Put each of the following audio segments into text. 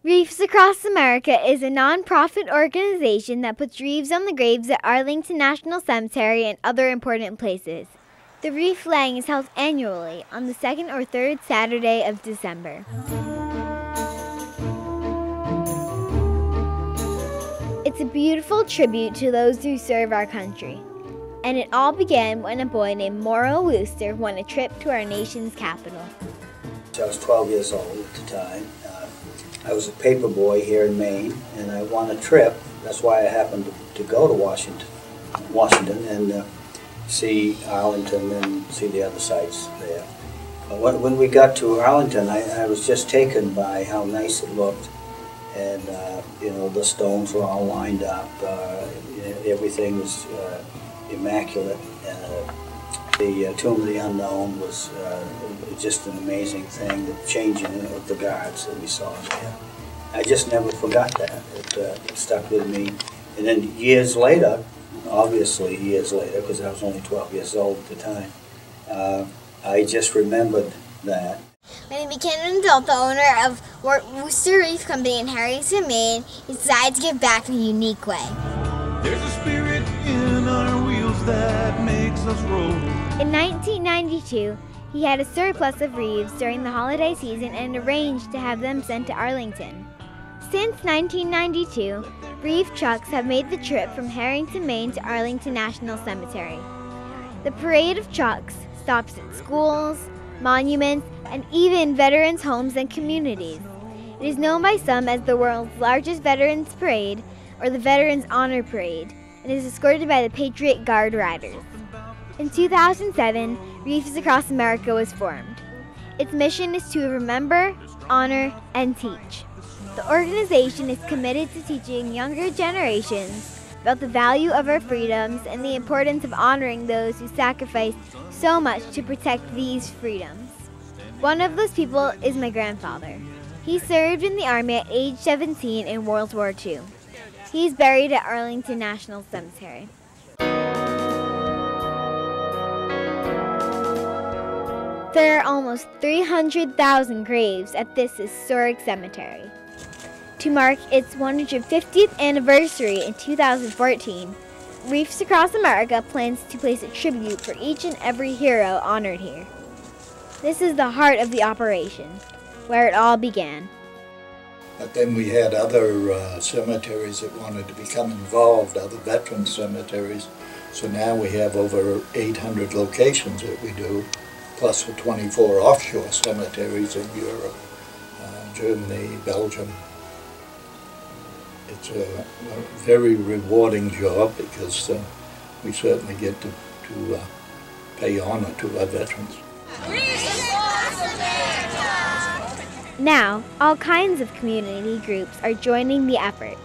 Wreaths Across America is a non-profit organization that puts wreaths on the graves at Arlington National Cemetery and other important places. The wreath laying is held annually on the second or third Saturday of December. It's a beautiful tribute to those who serve our country. And it all began when a boy named Morrill and Worcester won a trip to our nation's capital. I was 12 years old at the time. I was a paper boy here in Maine, and I won a trip. That's why I happened to go to Washington and see Arlington and see the other sites there. But when we got to Arlington, I was just taken by how nice it looked. And, the stones were all lined up. Everything was immaculate. The Tomb of the Unknown was just an amazing thing, the changing of the guards that we saw there. I just never forgot that. It stuck with me. And then years later, obviously years later, because I was only 12 years old at the time, I just remembered that. When he became an adult, the owner of Worcester Wreath Company in Arlington, Maine, he decided to give back in a unique way. There's a spirit in our wheels that makes us roll. In 1992, he had a surplus of wreaths during the holiday season and arranged to have them sent to Arlington. Since 1992, wreath trucks have made the trip from Arlington, Maine to Arlington National Cemetery. The parade of trucks stops at schools, monuments, and even veterans' homes and communities. It is known by some as the world's largest Veterans Parade, or the Veterans Honor Parade, and is escorted by the Patriot Guard Riders. In 2007, Wreaths Across America was formed. Its mission is to remember, honor, and teach. The organization is committed to teaching younger generations about the value of our freedoms and the importance of honoring those who sacrificed so much to protect these freedoms. One of those people is my grandfather. He served in the Army at age 17 in World War II. He is buried at Arlington National Cemetery. There are almost 300,000 graves at this historic cemetery. To mark its 150th anniversary in 2014, Wreaths Across America plans to place a tribute for each and every hero honored here. This is the heart of the operation, where it all began. But then we had other cemeteries that wanted to become involved, other veteran cemeteries. So now we have over 800 locations that we do, plus the 24 offshore cemeteries in Europe, Germany, Belgium. It's a very rewarding job because we certainly get to pay honor to our veterans. Now, all kinds of community groups are joining the effort.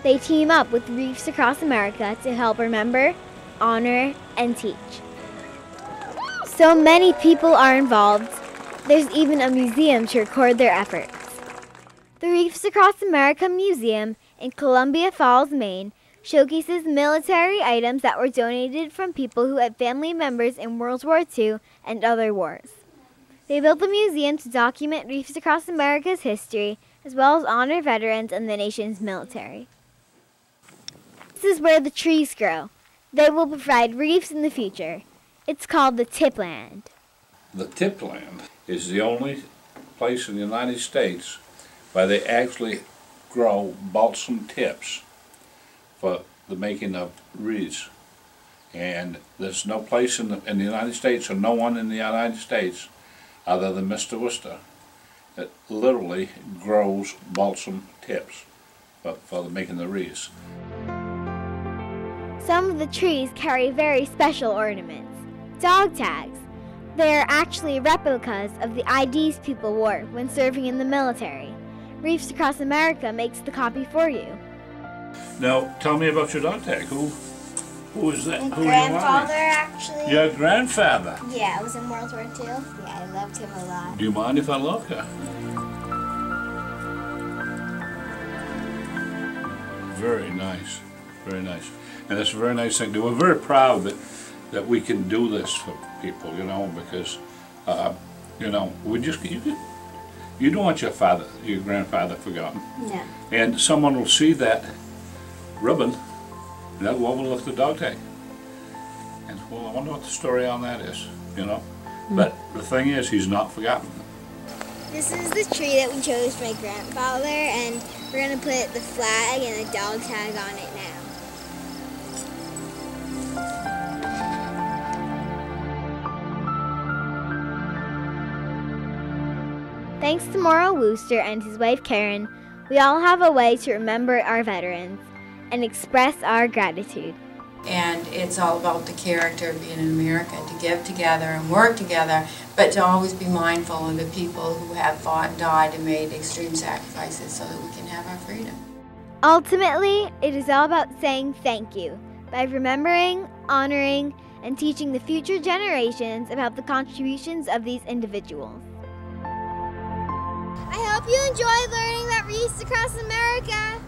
They team up with Wreaths Across America to help remember, honor, and teach. So many people are involved, there's even a museum to record their efforts. The Wreaths Across America Museum in Columbia Falls, Maine, showcases military items that were donated from people who had family members in World War II and other wars. They built the museum to document Wreaths Across America's history, as well as honor veterans and the nation's military. This is where the trees grow. They will provide wreaths in the future. It's called the Tipland. The Tipland is the only place in the United States where they actually grow balsam tips for the making of wreaths. And there's no place in the United States, or no one in the United States, other than Mr. Worcester, that literally grows balsam tips for the making the wreaths. Some of the trees carry very special ornaments, dog tags. They are actually replicas of the IDs people wore when serving in the military. Wreaths Across America makes the copy for you. Now, tell me about your dog tag. Who is that? My grandfather, actually. Your grandfather? Yeah, I was in World War II. Yeah, I loved him a lot. Do you mind if I look? Very nice, very nice. And that's a very nice thing. We're very proud that we can do this for people, because, we just, You don't want your grandfather forgotten. No. And someone will see that ribbon, and that woman will lift the dog tag. And, well, I wonder what the story on that is, you know? But the thing is, he's not forgotten. This is the tree that we chose for my grandfather, and we're going to put the flag and the dog tag on it now. Thanks to Morrill Worcester and his wife Karen, we all have a way to remember our veterans and express our gratitude. And it's all about the character of being in America, to give together and work together, but to always be mindful of the people who have fought and died and made extreme sacrifices so that we can have our freedom. Ultimately, it is all about saying thank you by remembering, honoring, and teaching the future generations about the contributions of these individuals. I hope you enjoyed learning about Wreaths Across America.